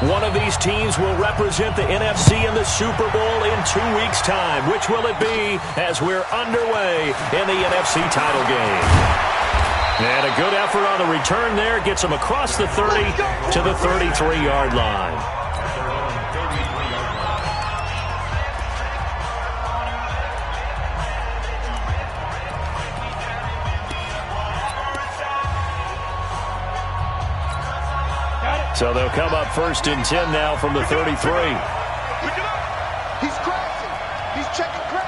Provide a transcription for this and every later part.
One of these teams will represent the NFC in the Super Bowl in 2 weeks' time. Which will it be as we're underway in the NFC title game? And a good effort on the return there. Gets him across the 30 to the 33-yard line. So they'll come up 1st and 10 now from the 33. He's crazy. He's checking crazy.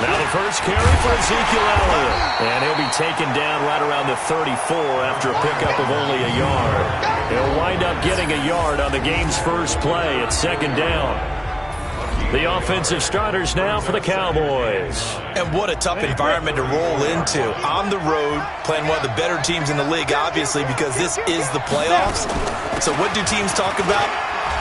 Now the first carry for Ezekiel Elliott. And he'll be taken down right around the 34 after a pickup of only a yard. He'll wind up getting a yard on the game's first play at 2nd down. The offensive starters now for the Cowboys. And what a tough environment to roll into. On the road, playing one of the better teams in the league, obviously, because this is the playoffs. So what do teams talk about?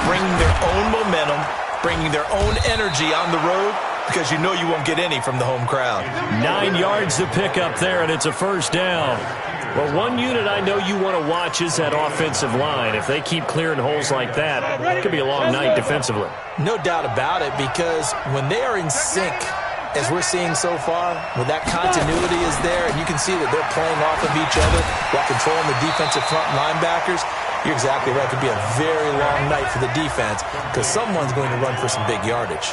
Bringing their own momentum, bringing their own energy on the road, because you know you won't get any from the home crowd. 9 yards to pick up there, and it's a 1st down. Well, one unit I know you want to watch is that offensive line. If they keep clearing holes like that, it could be a long night defensively. No doubt about it, because when they are in sync, as we're seeing so far, when that continuity is there, and you can see that they're playing off of each other while controlling the defensive front linebackers, you're exactly right. It could be a very long night for the defense, because someone's going to run for some big yardage.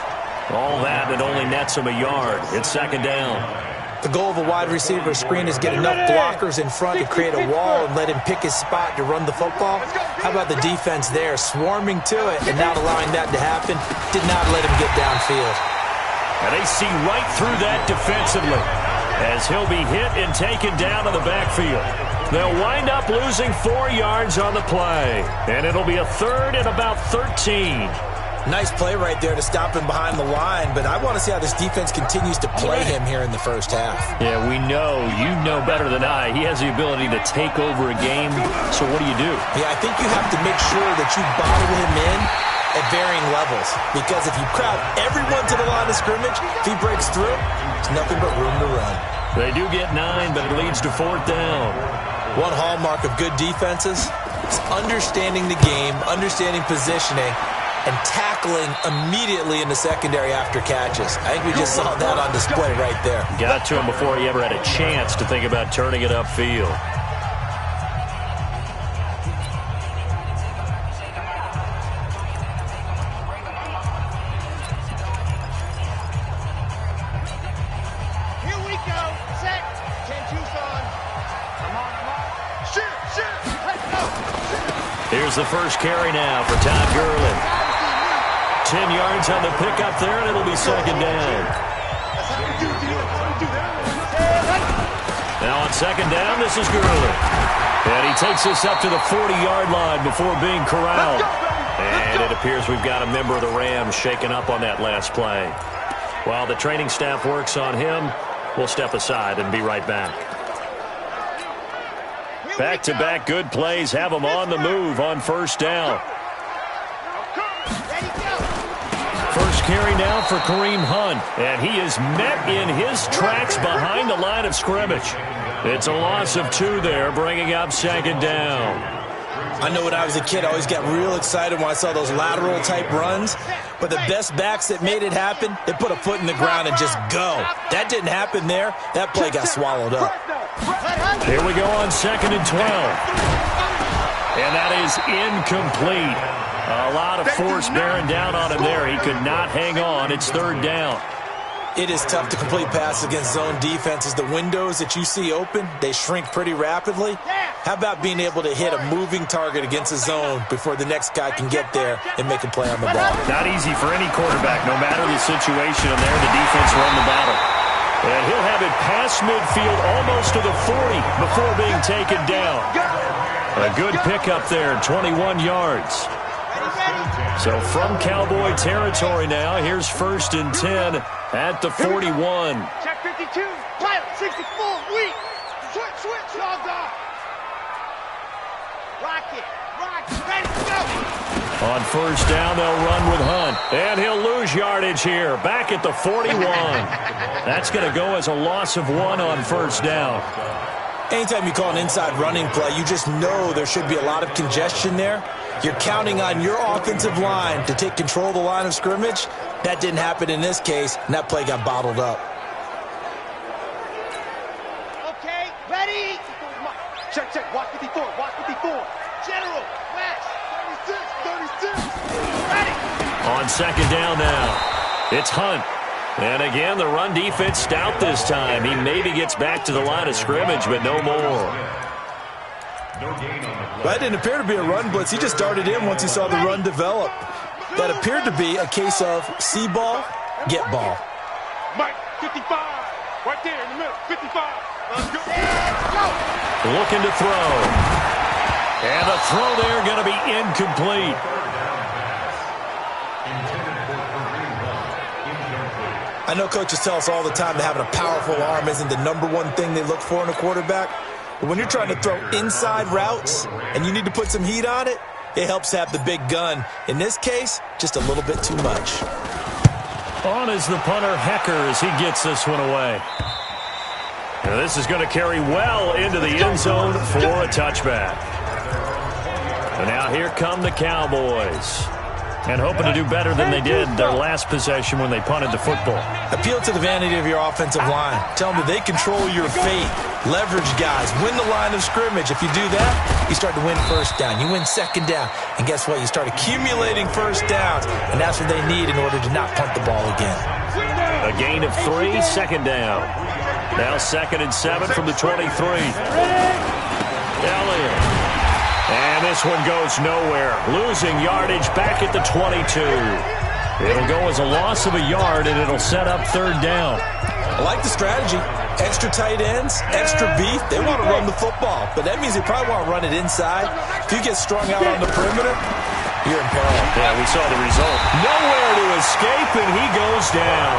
All that, it only nets him a yard. It's 2nd down. The goal of a wide receiver screen is get enough blockers in front to create a wall and let him pick his spot to run the football. How about the defense there, swarming to it and not allowing that to happen? Did not let him get downfield. And they see right through that defensively as he'll be hit and taken down to the backfield. They'll wind up losing 4 yards on the play, and it'll be a 3rd and about 13. Nice play right there to stop him behind the line, but I want to see how this defense continues to play him here in the first half. Yeah, we know. You know better than I. He has the ability to take over a game, so what do you do? Yeah, I think you have to make sure that you bottle him in at varying levels, because if you crowd everyone to the line of scrimmage, if he breaks through, it's nothing but room to run. They do get 9, but it leads to 4th down. One hallmark of good defenses is understanding the game, understanding positioning, and tackling immediately in the secondary after catches. I think we just saw that on display right there. Got to him before he ever had a chance to think about turning it upfield. Here we go. Set. 10 Tucson. Come on. Shoot. Let's go. Here's the first carry now for Todd Gurley. 10 yards on the pickup there, and it'll be 2nd down. Now on 2nd down, this is Gurley. And he takes us up to the 40-yard line before being corralled. And it appears we've got a member of the Rams shaken up on that last play. While the training staff works on him, we'll step aside and be right back. Back-to-back good plays have him on the move on 1st down. First carry now for Kareem Hunt, and he is met in his tracks behind the line of scrimmage. It's a loss of 2 there, bringing up 2nd down. I know when I was a kid, I always got real excited when I saw those lateral-type runs, but the best backs that made it happen, they put a foot in the ground and just go. That didn't happen there. That play got swallowed up. Here we go on 2nd and 12. And that is incomplete. A lot of force bearing down on him there. He could not hang on. It's 3rd down. It is tough to complete passes against zone defenses. The windows that you see open, they shrink pretty rapidly. How about being able to hit a moving target against a zone before the next guy can get there and make a play on the ball? Not easy for any quarterback, no matter the situation. And there, the defense won the battle. And he'll have it past midfield almost to the 40 before being taken down. A good pickup there, 21 yards. So from Cowboy territory now, here's 1st and 10 at the 41. Check 52. Pilot 64. Weak. Switch. Dogs off. Rocket. Ready to go. On 1st down, they'll run with Hunt. And he'll lose yardage here. Back at the 41. That's going to go as a loss of 1 on 1st down. Anytime you call an inside running play, you just know there should be a lot of congestion there. You're counting on your offensive line to take control of the line of scrimmage. That didn't happen in this case, and that play got bottled up. Okay, ready? Check, check, watch 54, watch 54. General, West, 36, 36. Ready? On second down now, it's Hunt. And again, the run defense stout this time. He maybe gets back to the line of scrimmage, but no more. That didn't appear to be a run blitz. He just darted in once he saw the run develop. That appeared to be a case of see ball, get ball. Mike, 55. Right there in the middle, 55. Let's go. Looking to throw. And the throw there going to be incomplete. I know coaches tell us all the time that having a powerful arm isn't the #1 thing they look for in a quarterback. But when you're trying to throw inside routes and you need to put some heat on it, it helps to have the big gun. In this case, just a little bit too much. On is the punter, Hecker, as he gets this one away. And this is going to carry well into the end zone for a touchback. And now here come the Cowboys. And hoping to do better than they did their last possession when they punted the football. Appeal to the vanity of your offensive line. Tell them that they control your fate. Leverage guys. Win the line of scrimmage. If you do that, you start to win first down. You win second down. And guess what? You start accumulating first downs. And that's what they need in order to not punt the ball again. A gain of 3, second down. Now 2nd and 7 from the 23. Elliott. And this one goes nowhere. Losing yardage back at the 22. It'll go as a loss of a yard, and it'll set up 3rd down. I like the strategy. Extra tight ends, extra beef. They want to run the football, but that means they probably want to run it inside. If you get strung out on the perimeter, you're in peril. Yeah, we saw the result. Nowhere to escape, and he goes down.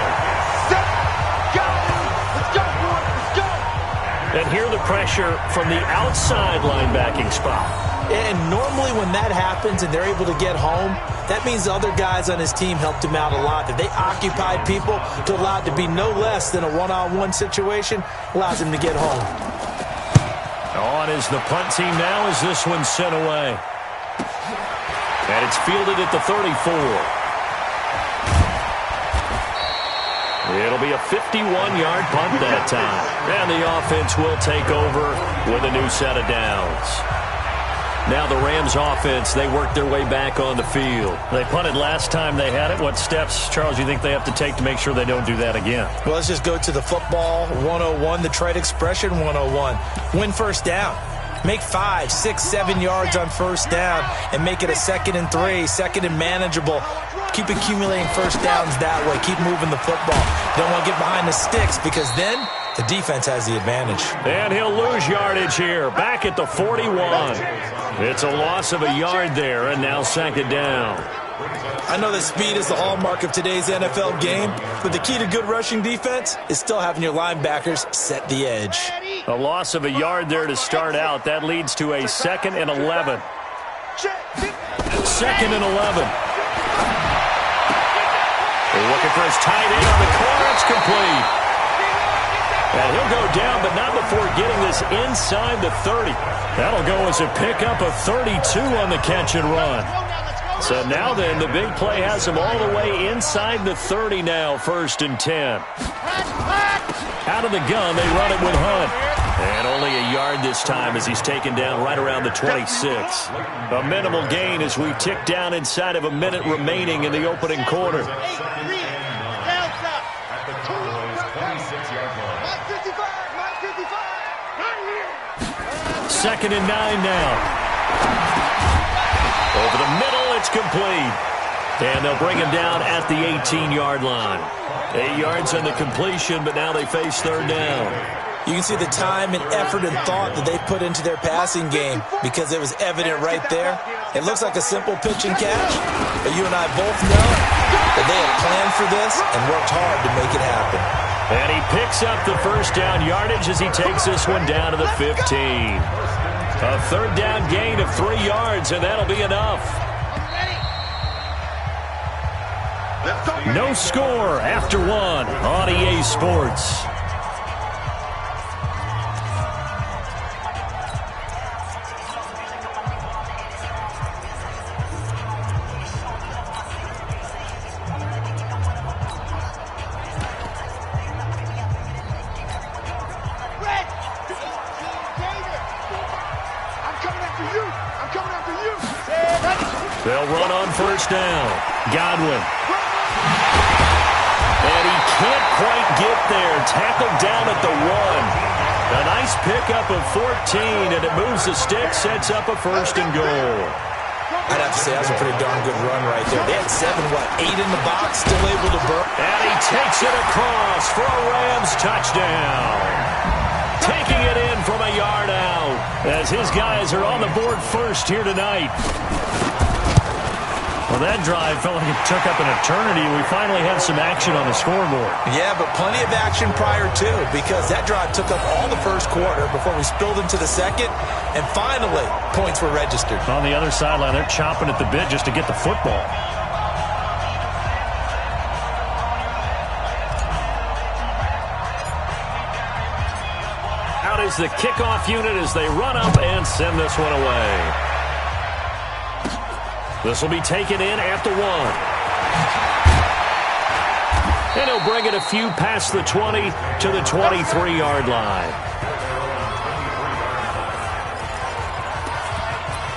And here the pressure from the outside linebacking spot. And normally when that happens and they're able to get home, that means the other guys on his team helped him out a lot. That they occupied people to allow it to be no less than a one-on-one situation, allows him to get home. On is the punt team now as this one's sent away. And it's fielded at the 34. It'll be a 51-yard punt that time. And the offense will take over with a new set of downs. Now the Rams offense, they work their way back on the field. They punted last time they had it. What steps, Charles, you think they have to take to make sure they don't do that again? Well, let's just go to the football 101, the trade expression 101. Win first down. Make 5, 6, 7 yards on first down and make it a 2nd and 3, 2nd and manageable. Keep accumulating first downs that way. Keep moving the football. Don't want to get behind the sticks because then the defense has the advantage. And he'll lose yardage here. Back at the 41. It's a loss of a yard there, and now 2nd down. I know that speed is the hallmark of today's NFL game, but the key to good rushing defense is still having your linebackers set the edge. A loss of a yard there to start out. That leads to a 2nd and 11. 2nd and 11. They're looking for his tight end on the corner. It's complete. And he'll go down, but not before getting this inside the 30. That'll go as a pickup of 32 on the catch and run. So now then, the big play has him all the way inside the 30 now, 1st and 10. Out of the gun, they run it with Hunt. And only a yard this time as he's taken down right around the 26. A minimal gain as we tick down inside of a minute remaining in the opening quarter. 2nd and 9 now. Over the middle, it's complete. And they'll bring him down at the 18-yard line. 8 yards on the completion, but now they face 3rd down. You can see the time and effort and thought that they put into their passing game because it was evident right there. It looks like a simple pitch and catch, but you and I both know that they have planned for this and worked hard to make it happen. And he picks up the first down yardage as he takes this one down to the 15. A 3rd down gain of 3 yards, and that'll be enough. No score after 1 on EA Sports. They'll run on first down. Godwin. And he can't quite get there. Tackled down at the 1. A nice pickup of 14, and it moves the stick, sets up a first and goal. I'd have to say that was a pretty darn good run right there. They had 8 in the box, still able to burn. And he takes it across for a Rams touchdown. Taking it in from a yard out as his guys are on the board first here tonight. Well, that drive felt like it took up an eternity. We finally have some action on the scoreboard. Yeah, but plenty of action prior to, because that drive took up all the first quarter before we spilled into the second, and finally, points were registered. On the other sideline, they're chomping at the bit just to get the football. Out is the kickoff unit as they run up and send this one away. This will be taken in at the 1. And he'll bring it a few past the 20 to the 23-yard line.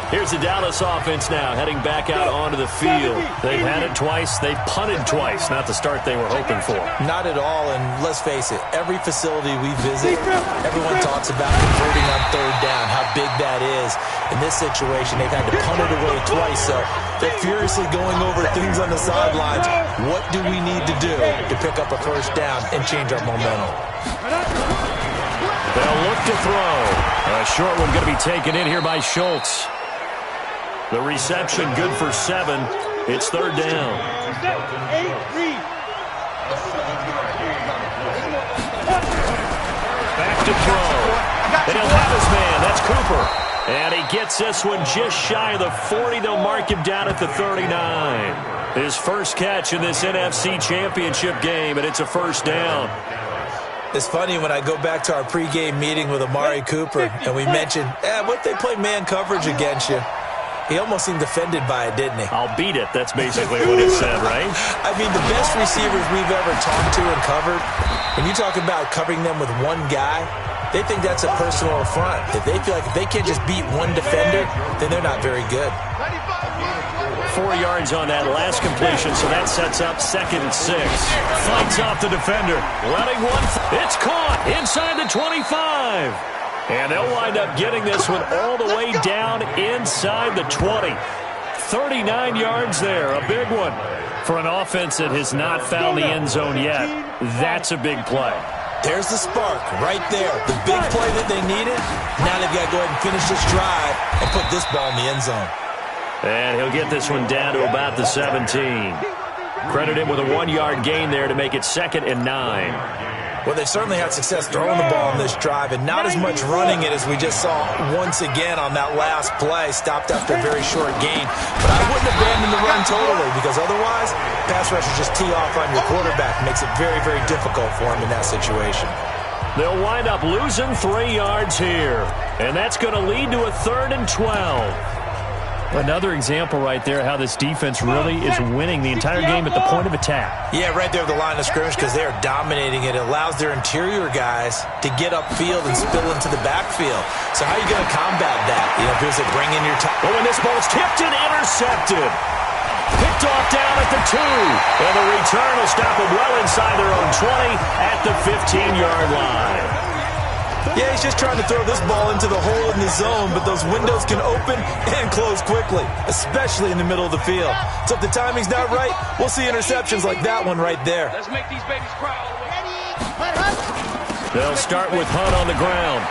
Here's the Dallas offense now, heading back out onto the field. They've had it twice. They've punted twice. Not the start they were hoping for. Not at all, and let's face it, every facility we visit, everyone talks about converting on third down, how big that is. In this situation, they've had to punt it away twice, so they're furiously going over things on the sidelines. What do we need to do to pick up a first down and change our momentum? They'll look to throw. A short one going to be taken in here by Schultz. The reception good for 7. It's third down. Back to throw. And he'll have his man. That's Cooper. And he gets this one just shy of the 40. They'll mark him down at the 39. His first catch in this NFC Championship game, and it's a first down. It's funny when I go back to our pregame meeting with Amari Cooper, and we mentioned, what if they play man coverage against you? He almost seemed offended by it, didn't he? I'll beat it. That's basically what he said, right? I mean, the best receivers we've ever talked to and covered, when you talk about covering them with one guy, they think that's a personal affront. If they feel like if they can't just beat one defender, then they're not very good. 4 yards on that last completion, so that sets up 2nd and 6. Fights off the defender. Letting one. It's caught inside the 25. And they'll wind up getting this one all the way down inside the 20. 39 yards there, a big one. For an offense that has not found the end zone yet, that's a big play. There's the spark right there. The big play that they needed. Now they've got to go ahead and finish this drive and put this ball in the end zone. And he'll get this one down to about the 17. Credit him with a 1-yard gain there to make it 2nd and 9. Well, they've certainly had success throwing the ball in this drive and not as much running it as we just saw once again on that last play. Stopped after a very short gain. But I wouldn't abandon the run totally because otherwise, pass rushers just tee off on your quarterback. Makes it very, very difficult for him in that situation. They'll wind up losing 3 yards here. And that's going to lead to a 3rd and 12. Another example right there how this defense really is winning the entire game at the point of attack. Yeah, right there at the line of scrimmage because they are dominating it. It allows their interior guys to get upfield and spill into the backfield. So how are you going to combat that? You know, here's it, bring in your top. Oh, and this ball's tipped and intercepted. Picked off down at the 2. And the return will stop them well inside their own 20 at the 15-yard line. Yeah, he's just trying to throw this ball into the hole in the zone, but those windows can open and close quickly, especially in the middle of the field. So if the timing's not right, we'll see interceptions like that one right there. Let's make these babies cry all the way. They'll start with Hunt on the ground.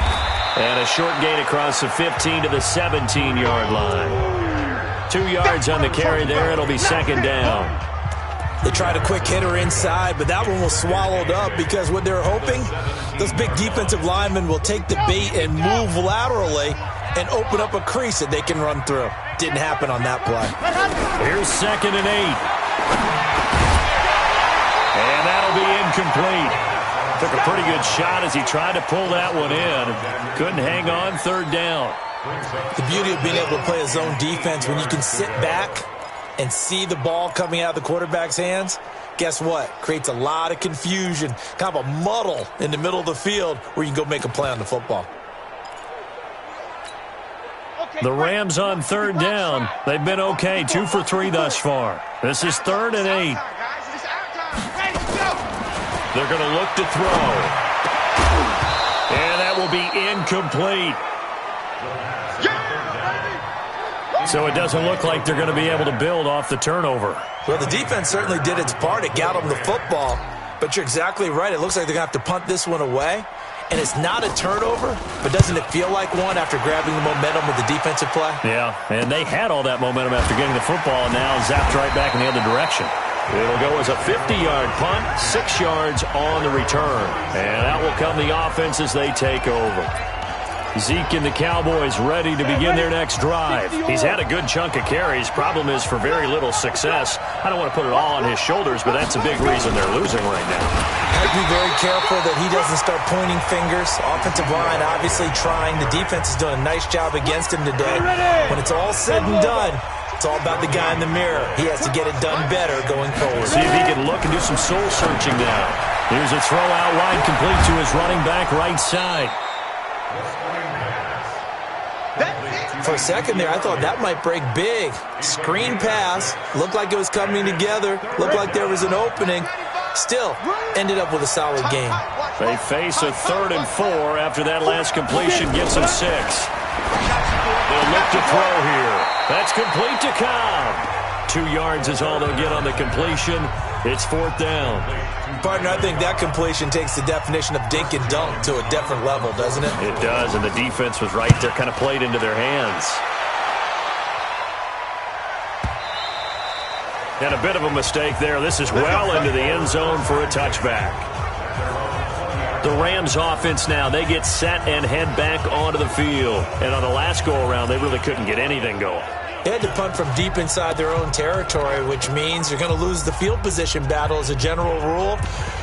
And a short gain across the 15 to the 17-yard line. 2 yards on the carry there. It'll be 2nd down. They tried a quick hitter inside, but that one was swallowed up because what they're hoping, those big defensive linemen will take the bait and move laterally and open up a crease that they can run through. Didn't happen on that play. Here's 2nd and 8. And that'll be incomplete. Took a pretty good shot as he tried to pull that one in. Couldn't hang on, 3rd down. The beauty of being able to play a zone defense when you can sit back and see the ball coming out of the quarterback's hands, guess what? Creates a lot of confusion, kind of a muddle in the middle of the field where you can go make a play on the football. The Rams on third down. They've been okay, 2 for 3 thus far. This is 3rd and 8. They're going to look to throw. And that will be incomplete. So it doesn't look like they're going to be able to build off the turnover. Well, the defense certainly did its part. It got them the football. But you're exactly right. It looks like they're going to have to punt this one away. And it's not a turnover, but doesn't it feel like one after grabbing the momentum with the defensive play? Yeah, and they had all that momentum after getting the football, and now zapped right back in the other direction. It'll go as a 50-yard punt, 6 yards on the return. And out will come the offense as they take over. Zeke and the Cowboys ready to begin their next drive. He's had a good chunk of carries. Problem is for very little success. I don't want to put it all on his shoulders, but that's a big reason they're losing right now. Have to be very careful that he doesn't start pointing fingers. Offensive line obviously trying. The defense is doing a nice job against him today. When it's all said and done, it's all about the guy in the mirror. He has to get it done better going forward. See if he can look and do some soul searching now. Here's a throw out wide, complete to his running back right side. For a second there, I thought that might break big. Screen pass. Looked like it was coming together. Looked like there was an opening. Still, ended up with a solid game. They face a 3rd and 4 after that last completion gets them 6. They'll look to throw here. That's complete to Cobb. 2 yards is all they'll get on the completion. It's 4th down. Partner, I think that completion takes the definition of dink and dunk to a different level, doesn't it? It does, and the defense was right there, kind of played into their hands. And a bit of a mistake there. This is well into the end zone for a touchback. The Rams offense now, they get set and head back onto the field. And on the last go-around, they really couldn't get anything going. They had to punt from deep inside their own territory, which means you're going to lose the field position battle as a general rule.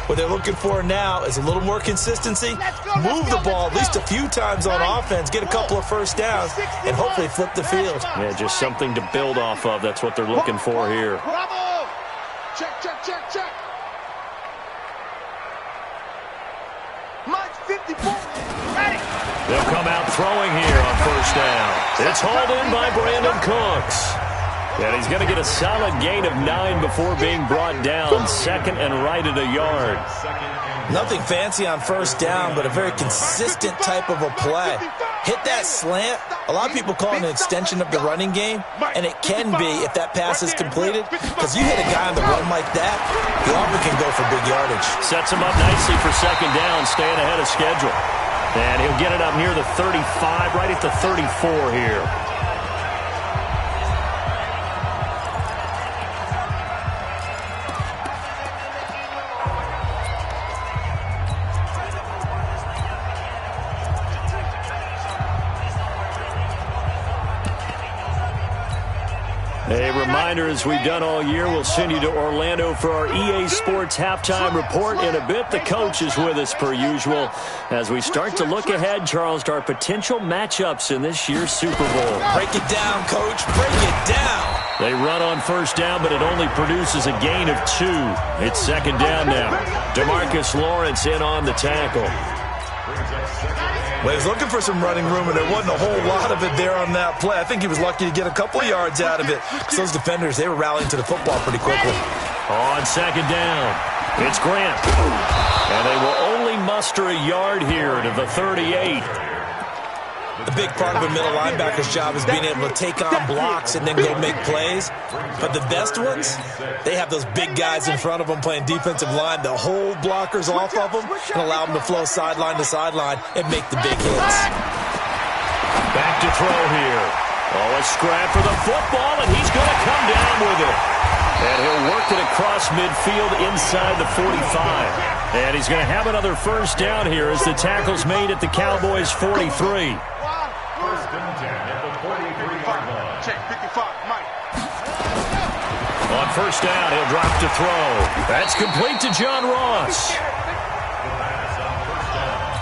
What they're looking for now is a little more consistency, move the ball at least a few times on offense, get a couple of first downs, and hopefully flip the field. Yeah, just something to build off of. That's what they're looking for here. Bravo! Check, check, check, check. Mike 54. Ready. They'll come out throwing here on 1st down. It's hauled in by Brandon Cooks. And he's going to get a solid gain of 9 before being brought down 2nd and right at a yard. Nothing fancy on 1st down, but a very consistent type of a play. Hit that slant. A lot of people call it an extension of the running game, and it can be if that pass is completed, because you hit a guy on the run like that, he often can go for big yardage. Sets him up nicely for 2nd down, staying ahead of schedule. And he'll get it up near the 35, right at the 34 here. A reminder, as we've done all year, we'll send you to Orlando for our EA Sports halftime report in a bit. The coach is with us per usual as we start to look ahead, Charles, to our potential matchups in this year's Super Bowl. Break it down, Coach. Break it down. They run on 1st down, but it only produces a gain of 2. It's 2nd down now. DeMarcus Lawrence in on the tackle. Well, he was looking for some running room, and there wasn't a whole lot of it there on that play. I think he was lucky to get a couple of yards out of it, because those defenders, they were rallying to the football pretty quickly. On 2nd down, it's Grant. And they will only muster a yard here to the 38. The big part of a middle linebacker's job is being able to take on blocks and then go make plays. But the best ones, they have those big guys in front of them playing defensive line. They'll hold blockers off of them and allow them to flow sideline to sideline and make the big hits. Back to throw here. Oh, a scrap for the football, and he's going to come down with it. And he'll work it across midfield inside the 45. And he's going to have another 1st down here as the tackle's made at the Cowboys' 43. Check 55, Mike. On 1st down, he'll drop to throw. That's complete to John Ross.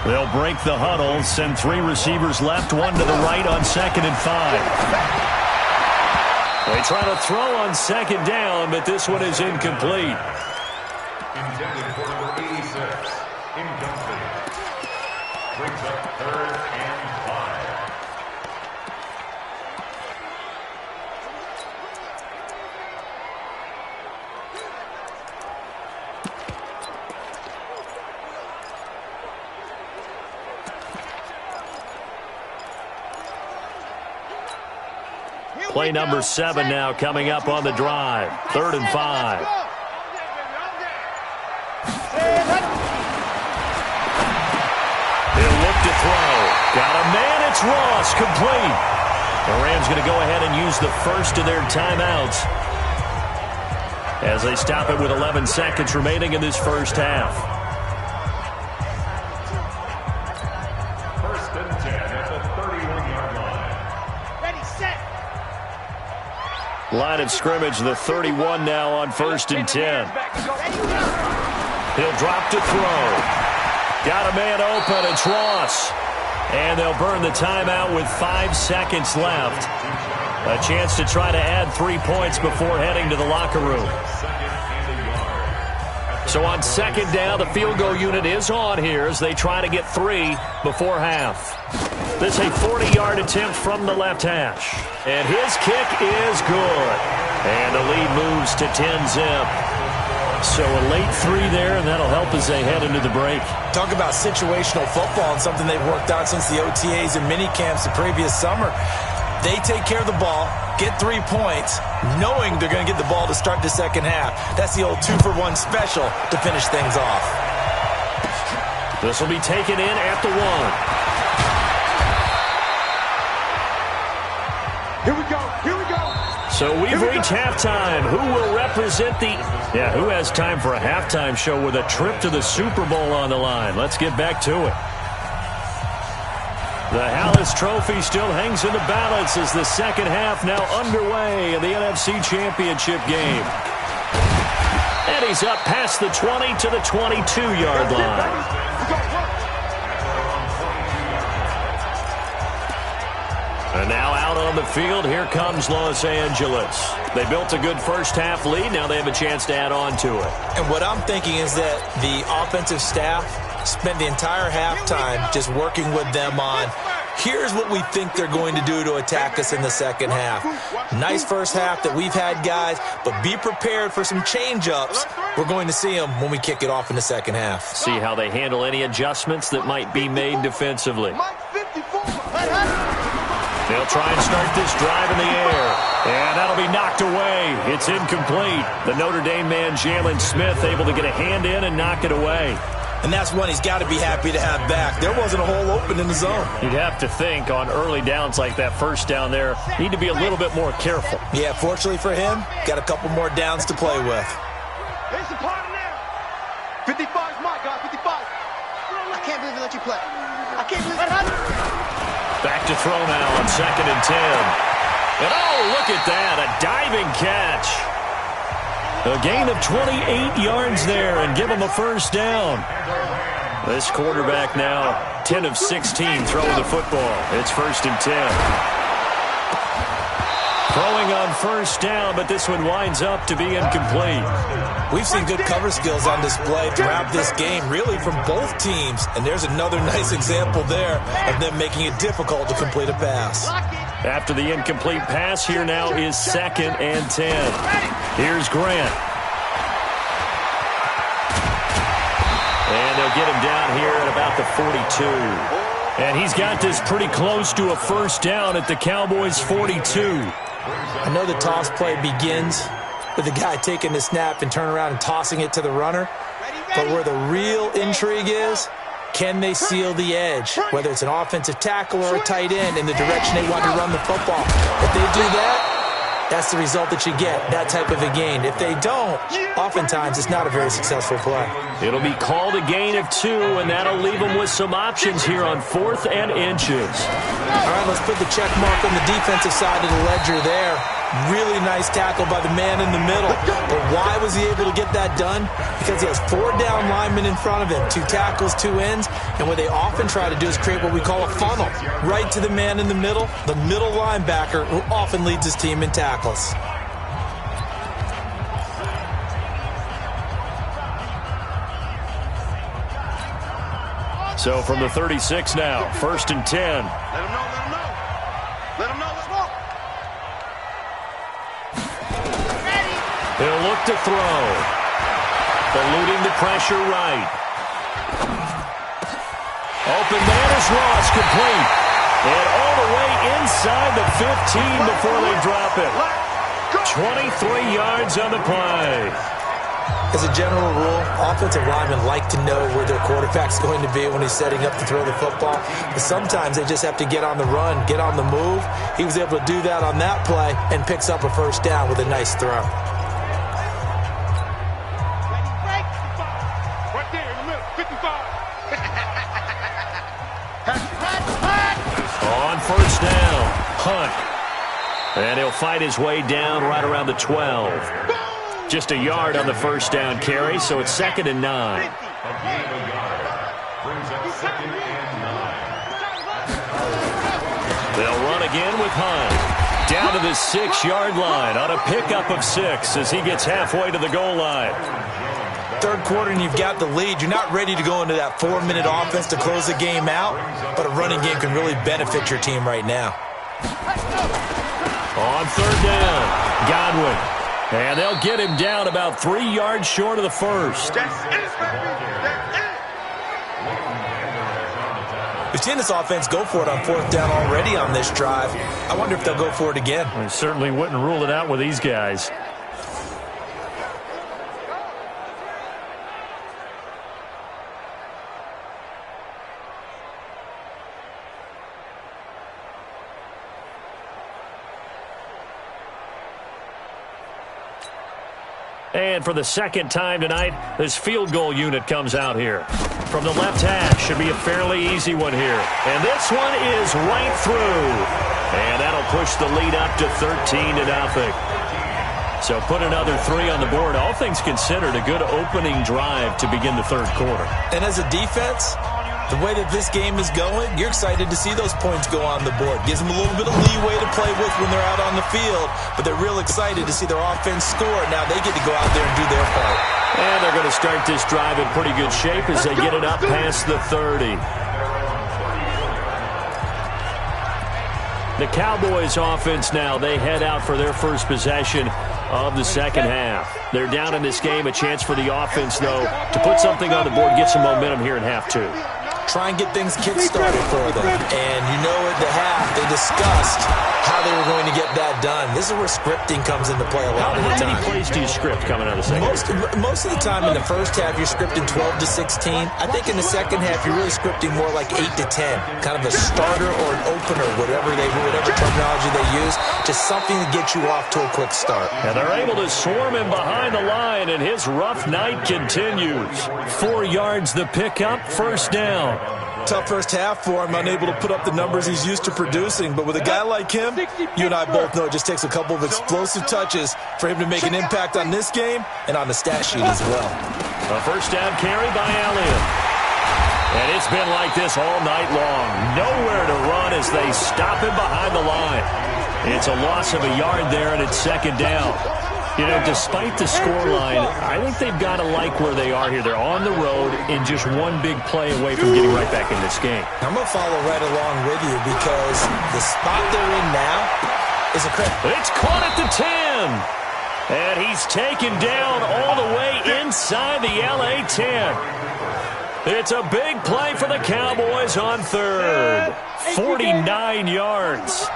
They'll break the huddle, send 3 receivers left, 1 to the right on 2nd and 5. They try to throw on 2nd down, but this one is incomplete. Intended for number 86. Incomplete. Brings up 3rd and 5. Play number 7 now coming up on the drive. 3rd and 5. He'll look to throw. Got a man. It's Ross. Complete. The Rams going to go ahead and use the first of their timeouts as they stop it with 11 seconds remaining in this first half. First and 10 at the 31-yard line. Ready, set. Line of scrimmage, the 31 now on 1st and 10. He'll drop to throw. Got a man open. It's Ross. And they'll burn the timeout with 5 seconds left. A chance to try to add 3 points before heading to the locker room. So on 2nd down, the field goal unit is on here as they try to get 3 before half. This is a 40-yard attempt from the left hash. And his kick is good. And the lead moves to 10-zip. So a late 3 there, and that'll help as they head into the break. Talk about situational football and something they've worked out since the OTAs and mini camps the previous summer. They take care of the ball, get 3 points, knowing they're going to get the ball to start the second half. That's the old 2-for-1 special to finish things off. This will be taken in at the 1. Here we go. Here we go. So we've reached halftime. Who will represent who has time for a halftime show with a trip to the Super Bowl on the line? Let's get back to it. The Hallis Trophy still hangs in the balance as the second half now underway in the NFC Championship game. And he's up past the 20 to the 22-yard line. And now out on the field, here comes Los Angeles. They built a good first half lead. Now they have a chance to add on to it. And what I'm thinking is that the offensive staff spent the entire halftime just working with them on, here's what we think they're going to do to attack us in the second half. Nice first half that we've had, guys, but be prepared for some change-ups. We're going to see them when we kick it off in the second half. See how they handle any adjustments that might be made defensively. They'll try and start this drive in the air. And that'll be knocked away. It's incomplete. The Notre Dame man, Jalen Smith, able to get a hand in and knock it away. And that's one he's got to be happy to have back. There wasn't a hole open in the zone. You'd have to think on early downs like that first down there, need to be a little bit more careful. Yeah, fortunately for him, got a couple more downs to play with. Here's the party now. 55 is my guy, 55. I can't believe they let you play. I can't believe it. Back to throw now on 2nd and 10. And oh, look at that, a diving catch. A gain of 28 yards there and give him a first down. This quarterback now 10 of 16 throwing the football. It's 1st and 10. Throwing on first down, but this one winds up to be incomplete. We've seen good cover skills on display throughout this game, really from both teams. And there's another nice example there of them making it difficult to complete a pass. After the incomplete pass, here now is 2nd and 10. Here's Grant. And they'll get him down here at about the 42. And he's got this pretty close to a first down at the Cowboys' 42. I know the toss play begins with the guy taking the snap and turning around and tossing it to the runner. But where the real intrigue is, can they seal the edge? Whether it's an offensive tackle or a tight end in the direction they want to run the football. If they do that, that's the result that you get, that type of a gain. If they don't, oftentimes it's not a very successful play. It'll be called a gain of 2, and that'll leave them with some options here on 4th and inches. All right, let's put the check mark on the defensive side of the ledger there. Really nice tackle by the man in the middle. But why was he able to get that done? Because he has 4 down linemen in front of him, 2 tackles, 2 ends. And what they often try to do is create what we call a funnel. Right to the man in the middle linebacker, who often leads his team in tackles. So from the 36 now, 1st and 10. Let him know, let him know. Let him know, let's go. He'll look to throw. Eluding the pressure right. Open man is Ross, complete. And all the way inside the 15 before they drop it. 23 yards on the play. As a general rule, offensive linemen like to know where their quarterback's going to be when he's setting up to throw the football. But sometimes they just have to get on the run, get on the move. He was able to do that on that play and picks up a first down with a nice throw. Right there in the middle, 55. On first down, Hunt. And he'll fight his way down right around the 12. Just a yard on the first down carry, so it's 2nd and 9. They'll run again with Hunt. Down to the 6-yard line on a pickup of 6 as he gets halfway to the goal line. Third quarter and you've got the lead. You're not ready to go into that 4-minute offense to close the game out, but a running game can really benefit your team right now. On third down, Godwin. And they'll get him down about 3 yards short of the first. We've seen this offense go for it on 4th down already on this drive. I wonder if they'll go for it again. I certainly wouldn't rule it out with these guys. And for the second time tonight, this field goal unit comes out here. From the left hash, should be a fairly easy one here. And this one is right through. And that'll push the lead up to 13-0. So put another 3 on the board. All things considered, a good opening drive to begin the third quarter. And as a defense, the way that this game is going, you're excited to see those points go on the board. Gives them a little bit of leeway to play with when they're out on the field, but they're real excited to see their offense score. Now they get to go out there and do their part. And they're going to start this drive in pretty good shape as they get it up past the 30. The Cowboys offense now, they head out for their first possession of the second half. They're down in this game. A chance for the offense, though, to put something on the board, get some momentum here in half 2. Try and get things kick-started for them. And you know at the half, they discussed how they were going to get that done. This is where scripting comes into play a lot of the time. How many plays do you script coming out of the second half? Most of the time in the first half, you're scripting 12 to 16. I think in the second half, you're really scripting more like 8 to 10. Kind of a starter or an opener, whatever terminology they use. Just something to get you off to a quick start. And they're able to swarm him behind the line, and his rough night continues. 4 yards the pickup, first down. Tough first half for him, unable to put up the numbers he's used to producing. But with a guy like him, you and I both know it just takes a couple of explosive touches for him to make an impact on this game and on the stat sheet as well. A first down carry by Elliott. And it's been like this all night long. Nowhere to run as they stop him behind the line. It's a loss of a yard there, and it's second down. You know, despite the scoreline, I think they've got to like where they are here. They're on the road and just one big play away from getting right back in this game. I'm going to follow right along with you because the spot they're in now is a credit. It's caught at the 10. And he's taken down all the way inside the LA 10. It's a big play for the Cowboys on third. 49 yards.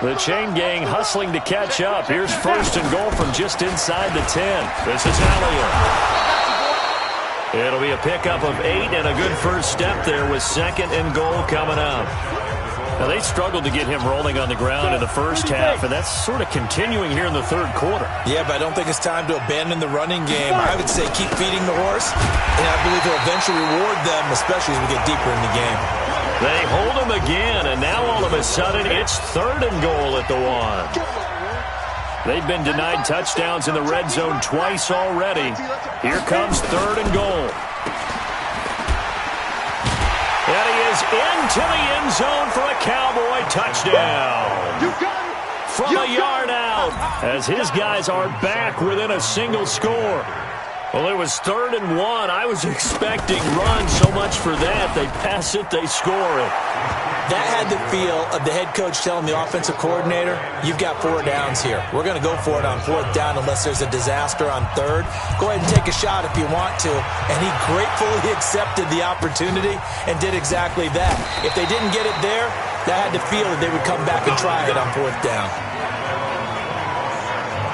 The chain gang hustling to catch up. Here's first and goal from just inside the 10. This is Elliott. It'll be a pickup of 8 and a good first step there with second and goal coming up. Now, they struggled to get him rolling on the ground in the first half, and that's sort of continuing here in the third quarter. Yeah, but I don't think it's time to abandon the running game. I would say keep feeding the horse, and I believe he'll eventually reward them, especially as we get deeper in the game. They hold him again, and now all of a sudden it's third and goal at the 1. They've been denied touchdowns in the red zone twice already. Here comes third and goal. And he is into the end zone for a Cowboy touchdown. From a yard out, as his guys are back within a single score. Well, it was third and 1. I was expecting run, so much for that. They pass it, they score it. That had the feel of the head coach telling the offensive coordinator, you've got 4 downs here. We're going to go for it on 4th down unless there's a disaster on 3rd. Go ahead and take a shot if you want to. And he gratefully accepted the opportunity and did exactly that. If they didn't get it there, That had to feel that they would come back and try it on 4th down.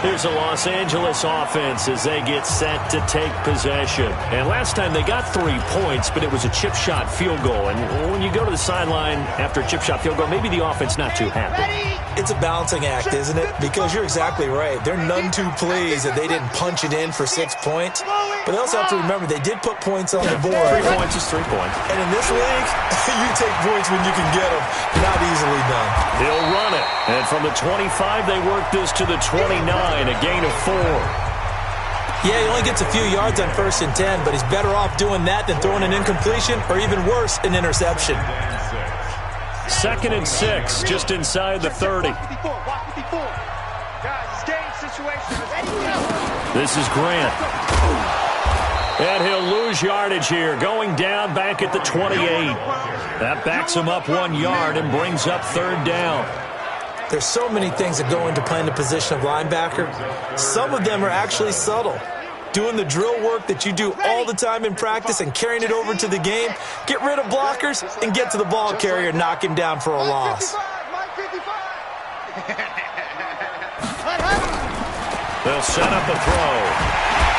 Here's a Los Angeles offense as they get set to take possession. And last time they got 3 points, but it was a chip shot field goal. And when you go to the sideline after a chip shot field goal, maybe the offense not too happy. It's a balancing act, isn't it? Because you're exactly right. They're none too pleased that they didn't punch it in for 6 points. But they also have to remember they did put points on the board. 3 points is 3 points. And in this league, you take points when you can get them. Not easily done. He'll run it. And from the 25, they work this to the 29, a gain of 4. Yeah, he only gets a few yards on 1st and 10, but he's better off doing that than throwing an incompletion or even worse, an interception. 2nd and 6, just inside the 30. This is Grant. And he'll lose yardage here, going down back at the 28. That backs him up 1 yard and brings up 3rd down. There's so many things that go into playing the position of linebacker. Some of them are actually subtle. Doing the drill work that you do all the time in practice and carrying it over to the game. Get rid of blockers and get to the ball carrier and knock him down for a loss. They'll set up a throw.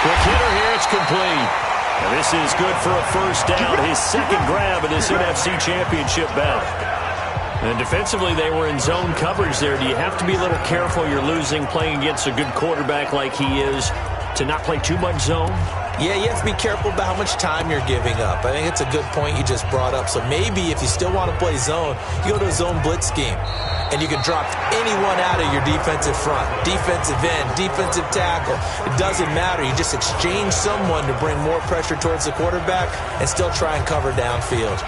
Quick hitter here, it's complete. And this is good for a 1st down, his 2nd grab of this NFC Championship bout. And defensively, they were in zone coverage there. Do you have to be a little careful? You're losing playing against a good quarterback like he is to not play too much zone? Yeah, you have to be careful about how much time you're giving up. I think it's a good point you just brought up. So maybe if you still want to play zone, you go to a zone blitz scheme. And you can drop anyone out of your defensive front. Defensive end, defensive tackle. It doesn't matter. You just exchange someone to bring more pressure towards the quarterback and still try and cover downfield.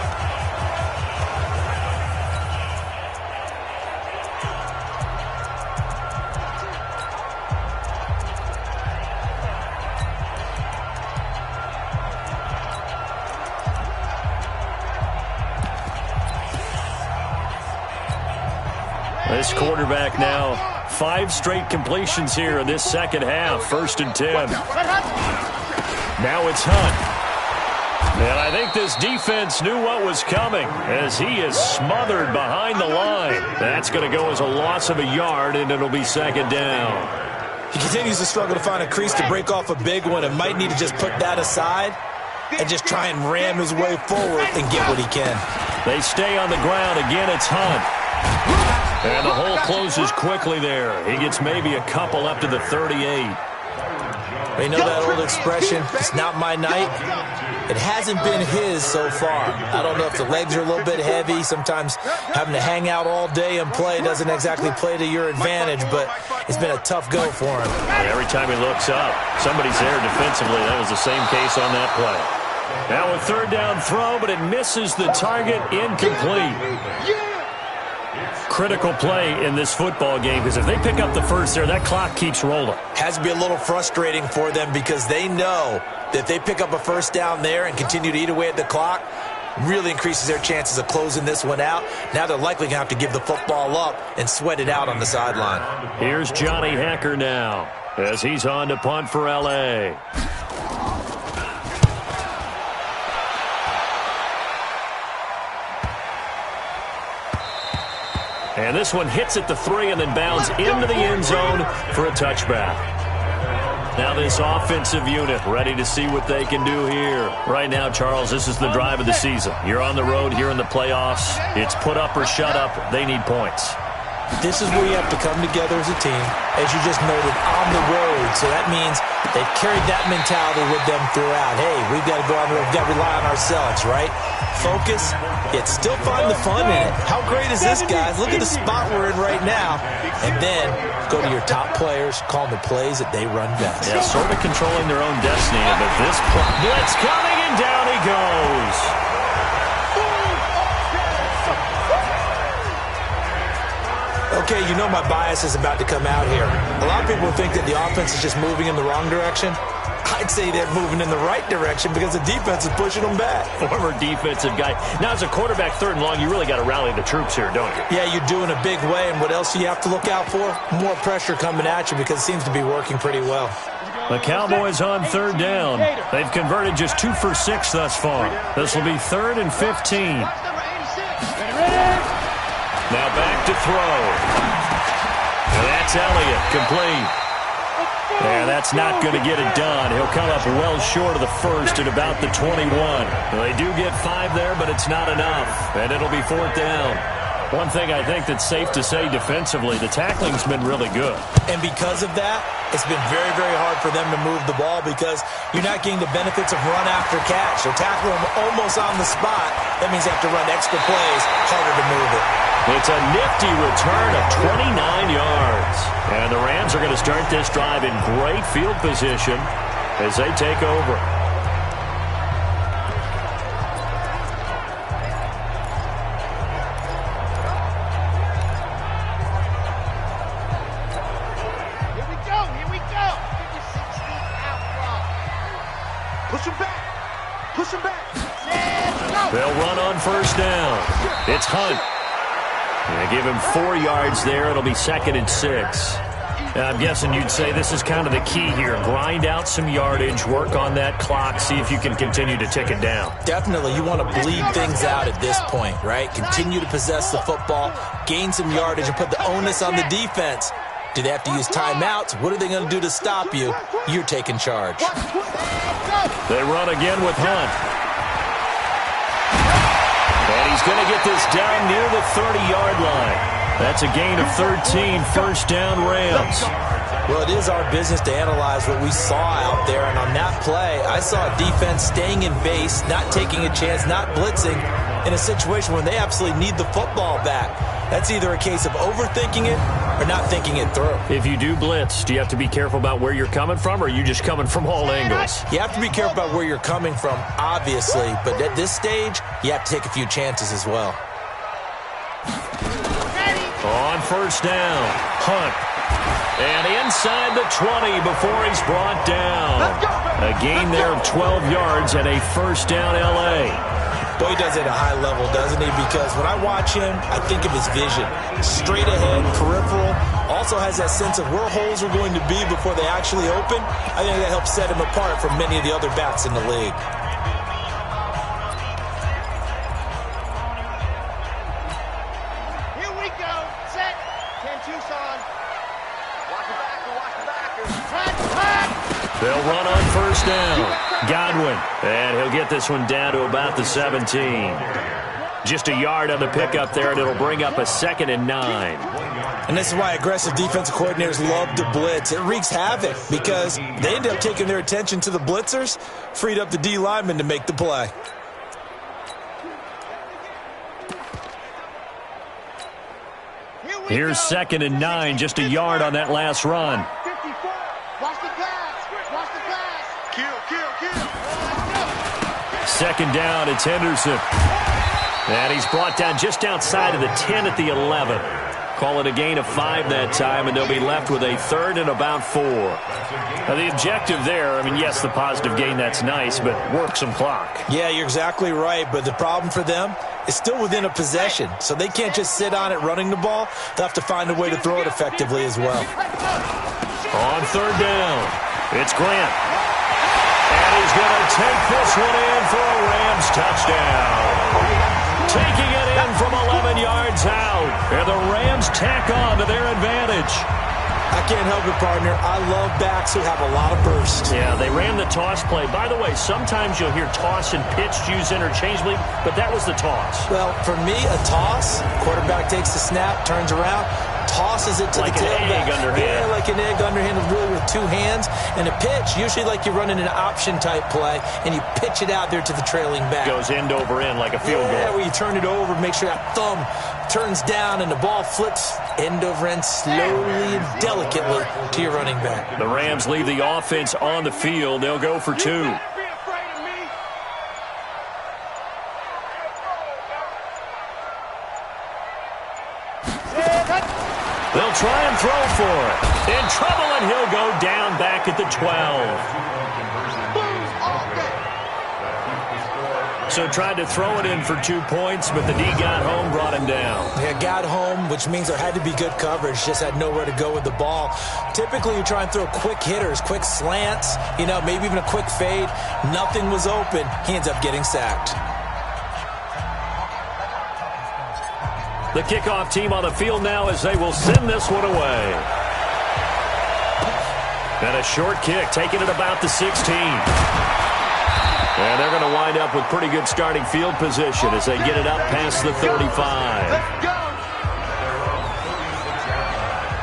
This quarterback now, 5 straight completions here in this 2nd half. 1st and 10. Now it's Hunt. And I think this defense knew what was coming as he is smothered behind the line. That's going to go as a loss of a yard, and it'll be 2nd down. He continues to struggle to find a crease to break off a big one and might need to just put that aside and just try and ram his way forward and get what he can. They stay on the ground. Again, it's Hunt. And the hole closes quickly there. He gets maybe a couple up to the 38. You know that old expression, it's not my night? It hasn't been his so far. I don't know if the legs are a little bit heavy. Sometimes having to hang out all day and play doesn't exactly play to your advantage, but it's been a tough go for him. And every time he looks up, somebody's there defensively. That was the same case on that play. Now a 3rd down throw, but it misses the target, incomplete. Critical play in this football game because if they pick up the 1st there, that clock keeps rolling. Has to be a little frustrating for them because they know that if they pick up a 1st down there and continue to eat away at the clock, really increases their chances of closing this one out. Now they're likely going to have to give the football up and sweat it out on the sideline. Here's Johnny Hacker now as he's on to punt for L.A. And this one hits at the 3 and then bounds into the end zone for a touchback. Now this offensive unit ready to see what they can do here. Right now, Charles, this is the drive of the season. You're on the road here in the playoffs. It's put up or shut up. They need points. This is where you have to come together as a team, as you just noted, on the road. So that means they've carried that mentality with them throughout. Hey, we've got to go on the road. We've got to rely on ourselves, right? Focus, yet still find the fun in it. How great is this, guys? Look at the spot we're in right now. And then go to your top players, call them the plays that they run best. Yeah, sort of controlling their own destiny. But this blitz coming, and down he goes. Okay, you know my bias is about to come out here. A lot of people think that the offense is just moving in the wrong direction. I'd say they're moving in the right direction because the defense is pushing them back. Former defensive guy. Now, as a quarterback, 3rd and long, you really got to rally the troops here, don't you? Yeah, you do in a big way, and what else do you have to look out for? More pressure coming at you because it seems to be working pretty well. The Cowboys on 3rd down. They've converted just 2 for 6 thus far. This will be 3rd and 15. Now back to throw. And that's Elliott, complete. And that's not going to get it done. He'll come up well short of the first at about the 21. Well, they do get 5 there, but it's not enough. And it'll be 4th down. One thing I think that's safe to say defensively, the tackling's been really good. And because of that, it's been very, very hard for them to move the ball because you're not getting the benefits of run after catch. They're tackling them almost on the spot. That means they have to run extra plays, harder to move it. It's a nifty return of 29 yards. And the Rams are going to start this drive in great field position as they take over. Here we go. 50-60 out front. Push him back. Push him back. Let's go. They'll run on first down. It's Hunt. They give him 4 yards there. It'll be 2nd and 6. I'm guessing you'd say this is kind of the key here. Grind out some yardage, work on that clock, see if you can continue to tick it down. Definitely, you want to bleed things out at this point, right? Continue to possess the football, gain some yardage, and put the onus on the defense. Do they have to use timeouts? What are they going to do to stop you? You're taking charge. They run again with Hunt. And he's going to get this down near the 30-yard line. That's a gain of 13, first down Rams. Well, it is our business to analyze what we saw out there, and on that play, I saw a defense staying in base, not taking a chance, not blitzing, in a situation when they absolutely need the football back. That's either a case of overthinking it or not thinking it through. If you do blitz, do you have to be careful about where you're coming from, or are you just coming from all angles? You have to be careful about where you're coming from, obviously, but at this stage, you have to take a few chances as well. On first down, Hunt. And inside the 20 before he's brought down. A gain there of 12 yards and a first down L.A. Boy, he does it at a high level, doesn't he? Because when I watch him, I think of his vision. Straight ahead, peripheral. Also has that sense of where holes are going to be before they actually open. I think that helps set him apart from many of the other backs in the league. Here we go. Set. 10 Tucson. Watch the backer. Watch the backer. They'll run on first down. Godwin. And he'll get this one down to about the 17. Just a yard on the pickup there, and it'll bring up a 2nd and 9. And this is why aggressive defensive coordinators love to blitz. It wreaks havoc because they end up taking their attention to the blitzers, freed up the D lineman to make the play. Here's 2nd and 9, just a yard on that last run. 54. Watch the pass. Watch the pass. Kill. 2nd down, it's Henderson. And he's brought down just outside of the 10 at the 11. Call it a gain of 5 that time, and they'll be left with a 3rd and about 4. Now, the objective there, I mean, yes, the positive gain, that's nice, but work some clock. Yeah, you're exactly right, but the problem for them is still within a possession, so they can't just sit on it running the ball. They'll have to find a way to throw it effectively as well. On 3rd down, it's Grant. And he's going to take this one in for a Rams touchdown. Taking it in from 11 yards out. And the Rams tack on to their advantage. I can't help it, partner. I love backs who have a lot of burst. Yeah, they ran the toss play. By the way, sometimes you'll hear toss and pitch used interchangeably, but that was the toss. Well, for me, a toss, quarterback takes the snap, turns around, tosses it to like the tailback. Like an egg underhand. Yeah, like an egg underhand, really with 2 hands. And a pitch, usually like you're running an option-type play, and you pitch it out there to the trailing back. Goes end over end like a field goal. Yeah, where you turn it over, make sure that thumb turns down, and the ball flips end over end slowly and delicately to your running back. The Rams leave the offense on the field. They'll go for 2. They'll try and throw for it. In trouble, and he'll go down back at the 12. So tried to throw it in for 2 points, but the D got home, brought him down. Yeah, got home, which means there had to be good coverage. Just had nowhere to go with the ball. Typically, you try and throw quick hitters, quick slants, maybe even a quick fade. Nothing was open. He ends up getting sacked. The kickoff team on the field now as they will send this one away. And a short kick, taking it about the 16. And they're going to wind up with pretty good starting field position as they get it up past the 35.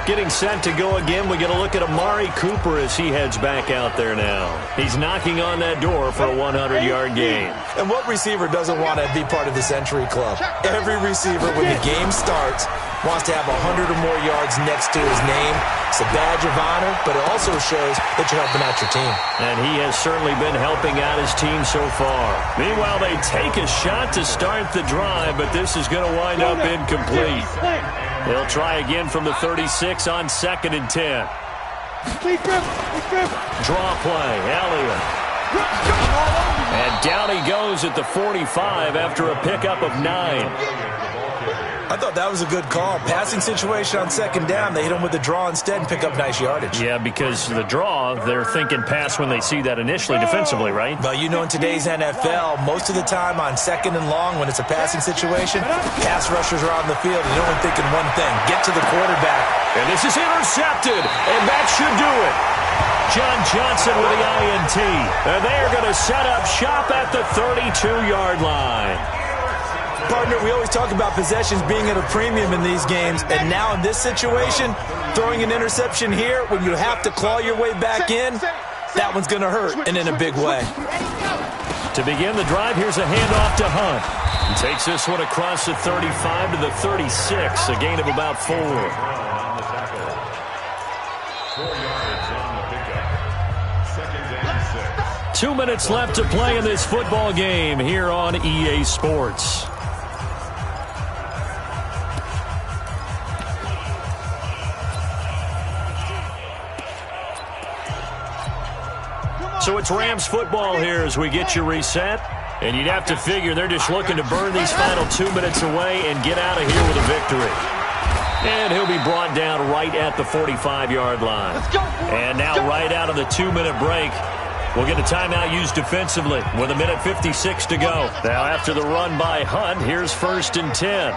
Getting set to go again, we get a look at Amari Cooper as he heads back out there now. He's knocking on that door for a 100-yard gain. And what receiver doesn't want to be part of this entry club? Every receiver, when the game starts, wants to have 100 or more yards next to his name. It's a badge of honor, but it also shows that you're helping out your team. And he has certainly been helping out his team so far. Meanwhile, they take a shot to start the drive, but this is going to wind up incomplete. They'll try again from the 36 on 2nd and 10. Draw play, Elliott. And down he goes at the 45 after a pickup of 9. I thought that was a good call. Passing situation on 2nd down. They hit him with the draw instead and pick up nice yardage. Yeah, because the draw, they're thinking pass when they see that initially defensively, right? Well, you know, in today's NFL, most of the time on 2nd and long, when it's a passing situation, pass rushers are on the field and they're only thinking one thing: get to the quarterback. And this is intercepted, and that should do it. John Johnson with the INT. And they are going to set up shop at the 32-yard line. Partner, we always talk about possessions being at a premium in these games, and now in this situation, throwing an interception here when you have to claw your way back in, that one's going to hurt, and in a big way. To begin the drive, here's a handoff to Hunt. He takes this one across the 35 to the 36, a gain of about 4. 4 yards on the pickup. 2nd and 6. 2 minutes left to play in this football game here on EA Sports. So it's Rams football here as we get you reset. And you'd have to figure they're just looking to burn these final 2 minutes away and get out of here with a victory. And he'll be brought down right at the 45-yard line. And now right out of the 2-minute break, we'll get a timeout used defensively with 1:56 to go. Now after the run by Hunt, here's 1st and 10.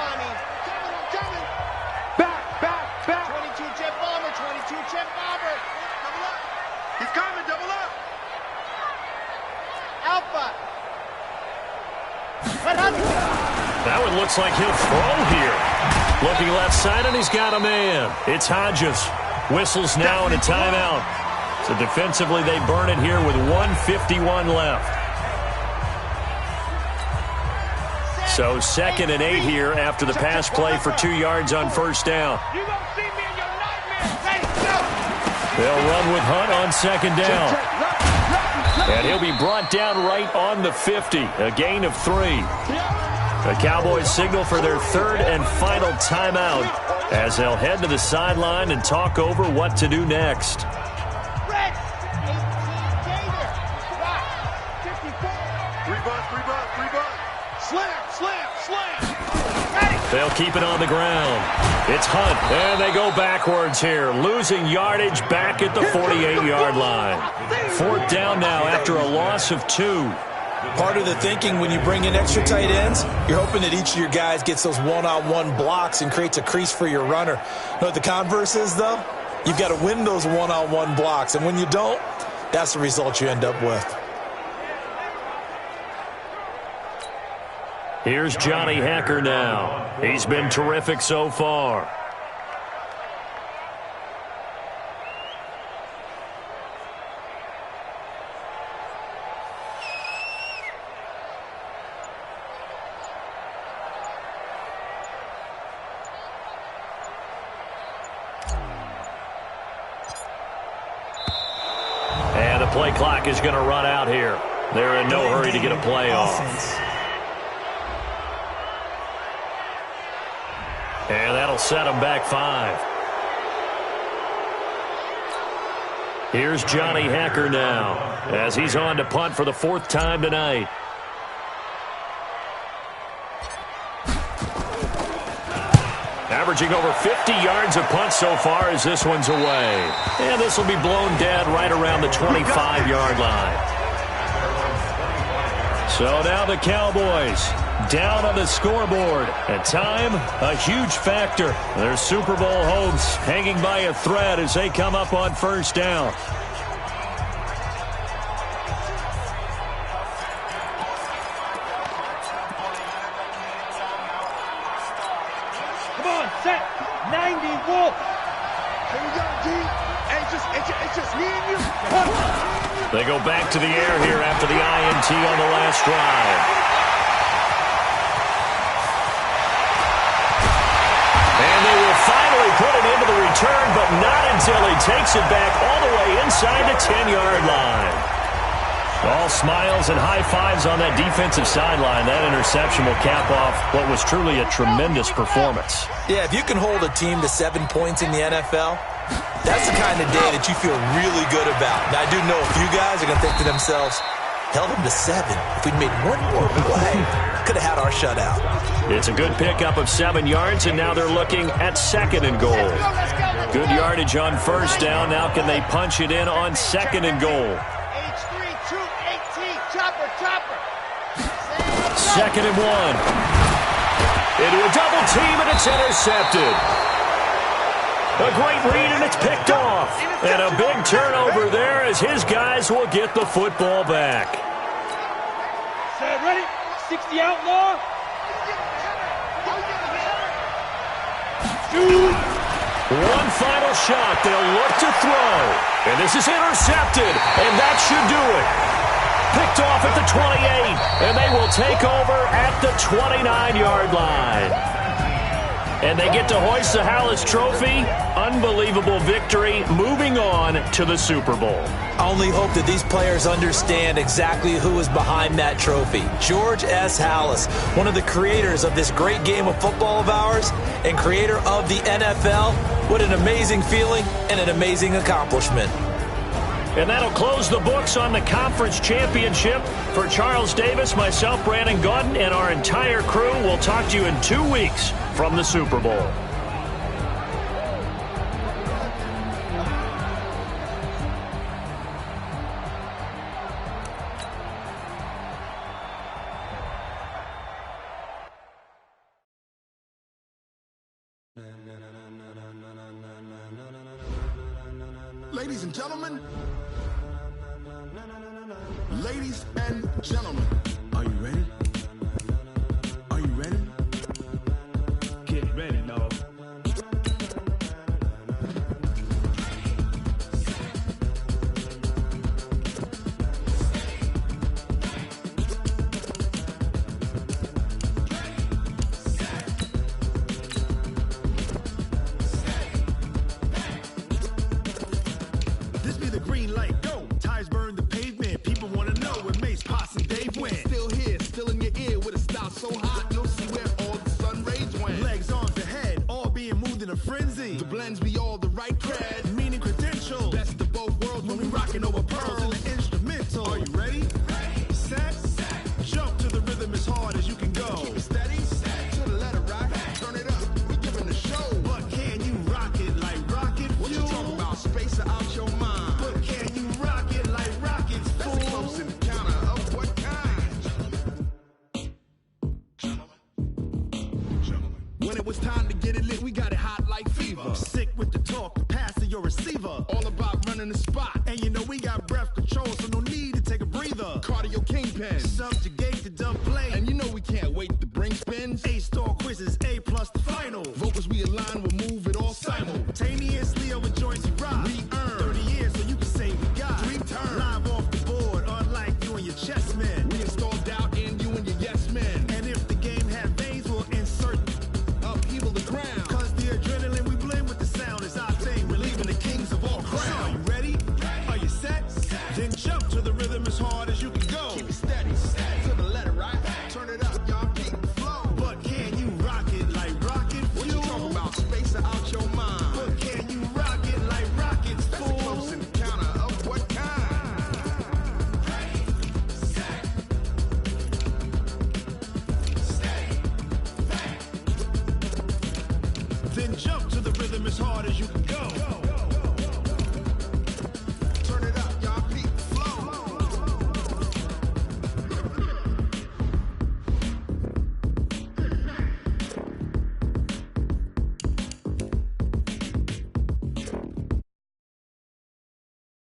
Back. 22 jet bomber, 22 jet bomber. Double up. He's coming, double up. Alpha. That one looks like he'll throw here. Looking left side, and he's got a man. It's Hodges. Whistles now and a timeout. So defensively, they burn it here with 1:51 left. So 2nd and 8 here after the pass play for 2 yards on 1st down. They'll run with Hunt on 2nd down. And he'll be brought down right on the 50, a gain of 3. The Cowboys signal for their 3rd and final timeout as they'll head to the sideline and talk over what to do next. They'll keep it on the ground. It's Hunt, and they go backwards here, losing yardage back at the 48-yard line. 4th down now after a loss of 2. Part of the thinking when you bring in extra tight ends, you're hoping that each of your guys gets those one-on-one blocks and creates a crease for your runner. You know what the converse is, though? You've got to win those one-on-one blocks, and when you don't, that's the result you end up with. Here's Johnny Hekker now. He's been terrific so far. And the play clock is going to run out here. They're in no hurry to get a play off. And that'll set them back 5. Here's Johnny Hekker now as he's on to punt for the 4th time tonight. Averaging over 50 yards of punt so far as this one's away. And this will be blown dead right around the 25-yard line. So now the Cowboys down on the scoreboard. At time, a huge factor. Their Super Bowl hopes hanging by a thread as they come up on first down. Come on, set. 90, Wolf. Here we go, D. Hey, it's just me and you. They go back to the air here after the INT on the last drive. And they will finally put it into the return, but not until he takes it back all the way inside the 10-yard line. All smiles and high fives on that defensive sideline. That interception will cap off what was truly a tremendous performance. Yeah, if you can hold a team to 7 points in the NFL, that's the kind of day that you feel really good about. Now, I do know a few guys are going to think to themselves, held them to 7. If we'd made one more play, could have had our shutout. It's a good pickup of 7 yards, and now they're looking at 2nd and goal. Good yardage on first down. Now can they punch it in on 2nd and goal? Second and 1. Into a double team, and it's intercepted. A great read, and it's picked off. And a big turnover there as his guys will get the football back. Set, ready? 60 outlaw. Shoot. One final shot. They'll look to throw. And this is intercepted, and that should do it. Picked off at the 28, and they will take over at the 29-yard line. And they get to hoist the Hallis Trophy. Unbelievable victory, moving on to the Super Bowl. I only hope that these players understand exactly who is behind that trophy. George S. Hallis, one of the creators of this great game of football of ours and creator of the NFL. What an amazing feeling and an amazing accomplishment. And that'll close the books on the conference championship. For Charles Davis, myself, Brandon Gaudin, and our entire crew, we'll talk to you in 2 weeks from the Super Bowl. Ladies and gentlemen, are you ready? Are you ready? Get ready, no. This be the green light, go. Tires burn the pavement. People want to know where Mace, Potts, and Dave went. Still here, still in your ear with a style so hot, you'll see where all the sun rays went. Legs, arms, ahead, all being moved in a frenzy. The blends be all the right cred, meaning credentials. Best of both worlds when we rockin' over pearls in the instrumental. Are you ready? Set, jump to the rhythm as hard as you can go. Keep it steady, to the letter right, turn it up, we giving the show. But can you rock it like rocket fuel? What you talking about, space out your mind? But can you rock it like rockets, fool? That's a close encounter of what kind? When it was time to get it lit, we got it hot like fever. Sick with the talk, the pass to your receiver. All about running the spot.